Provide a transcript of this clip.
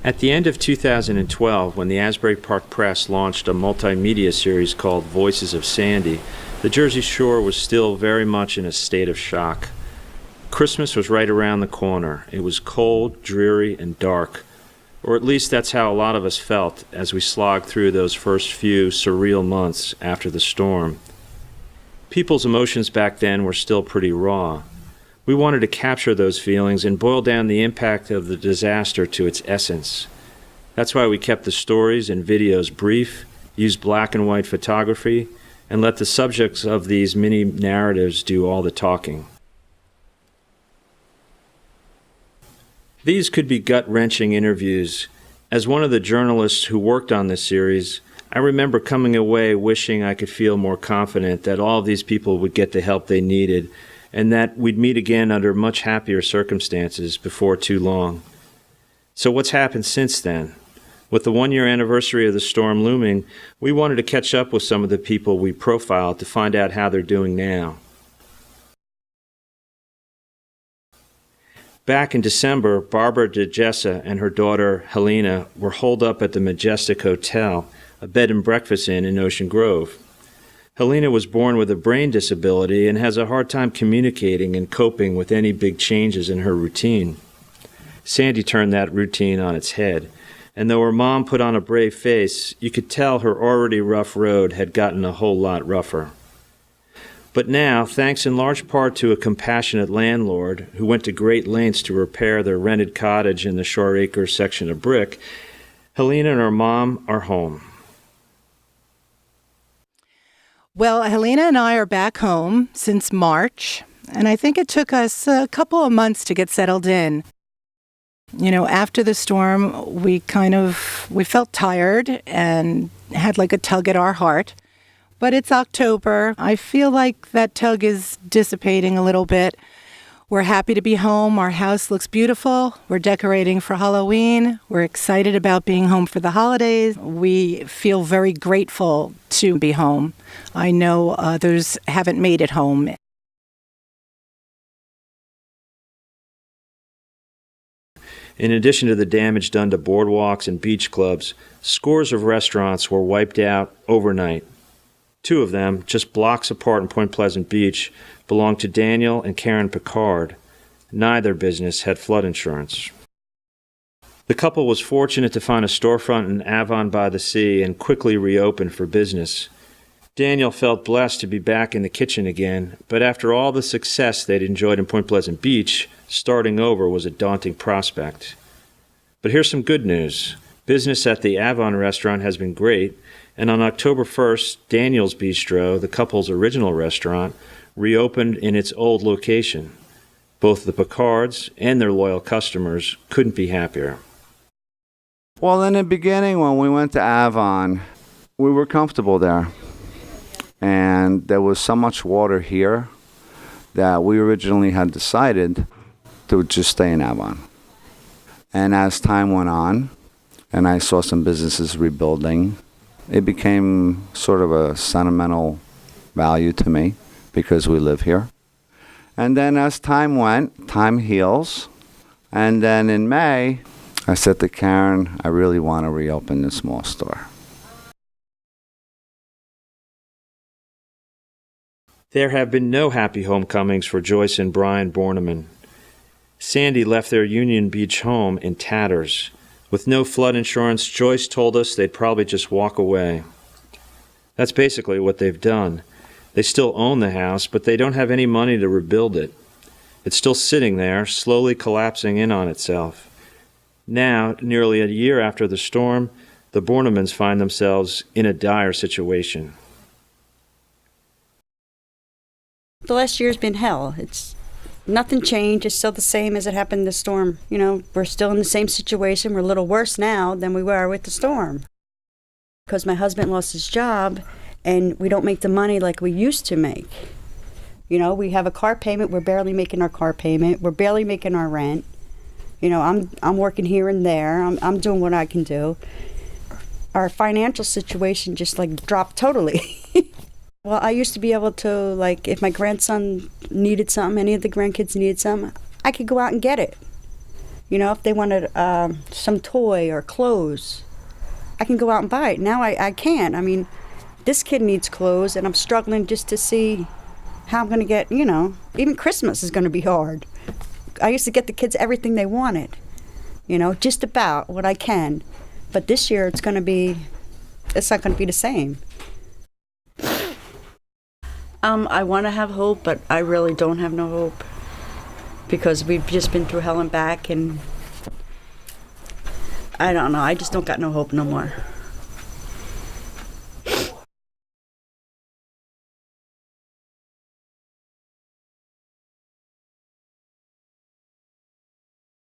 At the end of 2012, when the Asbury Park Press launched a multimedia series called Voices of Sandy, the Jersey Shore was still very much in a state of shock. Christmas was right around the corner. It was cold, dreary, and dark. Or at least that's how a lot of us felt as we slogged through those first few surreal months after the storm. People's emotions back then were still pretty raw. We wanted to capture those feelings and boil down the impact of the disaster to its essence. That's why we kept the stories and videos brief, used black and white photography, and let the subjects of these mini narratives do all the talking. These could be gut-wrenching interviews. As one of the journalists who worked on this series, I remember coming away wishing I could feel more confident that all of these people would get the help they needed and that we'd meet again under much happier circumstances before too long. So what's happened since then? With the one-year anniversary of the storm looming, we wanted to catch up with some of the people we profiled to find out how they're doing now. Back in December, Barbara DeGessa and her daughter Helena were holed up at the Majestic Hotel, a bed and breakfast inn in Ocean Grove. Helena was born with a brain disability and has a hard time communicating and coping with any big changes in her routine. Sandy turned that routine on its head, and though her mom put on a brave face, you could tell her already rough road had gotten a whole lot rougher. But now, thanks in large part to a compassionate landlord who went to great lengths to repair their rented cottage in the Shore Acres section of Brick, Helena and her mom are home. Well, Helena and I are back home since March, and I think it took us a couple of months to get settled in. You know, after the storm, we felt tired and had like a tug at our heart. But it's October. I feel like that tug is dissipating a little bit. We're happy to be home. Our house looks beautiful. We're decorating for Halloween. We're excited about being home for the holidays. We feel very grateful to be home. I know others haven't made it home. In addition to the damage done to boardwalks and beach clubs, scores of restaurants were wiped out overnight. Two of them, just blocks apart in Point Pleasant Beach, belonged to Daniel and Karen Picard. Neither business had flood insurance. The couple was fortunate to find a storefront in Avon by the Sea and quickly reopened for business. Daniel felt blessed to be back in the kitchen again, but after all the success they'd enjoyed in Point Pleasant Beach, starting over was a daunting prospect. But here's some good news. Business at the Avon restaurant has been great, and on October 1st, Daniel's Bistro, the couple's original restaurant, reopened in its old location. Both the Picards and their loyal customers couldn't be happier. Well, in the beginning, when we went to Avon, we were comfortable there. And there was so much water here that we originally had decided to just stay in Avon. And as time went on, and I saw some businesses rebuilding, it became sort of a sentimental value to me because we live here. And then as time went, time heals. And then in May, I said to Karen, I really want to reopen the small store. There have been no happy homecomings for Joyce and Brian Borneman. Sandy left their Union Beach home in tatters. With no flood insurance, Joyce told us they'd probably just walk away. That's basically what they've done. They still own the house, but they don't have any money to rebuild it. It's still sitting there, slowly collapsing in on itself. Now, nearly a year after the storm, the Bornemans find themselves in a dire situation. The last year's been hell. Nothing changed. It's still the same as it happened in the storm. You know, we're still in the same situation. We're a little worse now than we were with the storm. Because my husband lost his job, and we don't make the money like we used to make. You know, we have a car payment. We're barely making our car payment. We're barely making our rent. You know, I'm working here and there. I'm doing what I can do. Our financial situation just like dropped totally. Well, I used to be able to, like, if my grandson needed something, any of the grandkids needed something, I could go out and get it. You know, if they wanted some toy or clothes, I can go out and buy it. Now I can't. I mean, this kid needs clothes, and I'm struggling just to see how I'm going to get, you know, even Christmas is going to be hard. I used to get the kids everything they wanted, you know, just about what I can. But this year it's not going to be the same. I want to have hope, but I really don't have no hope because we've just been through hell and back, and I don't know. I just don't got no hope no more.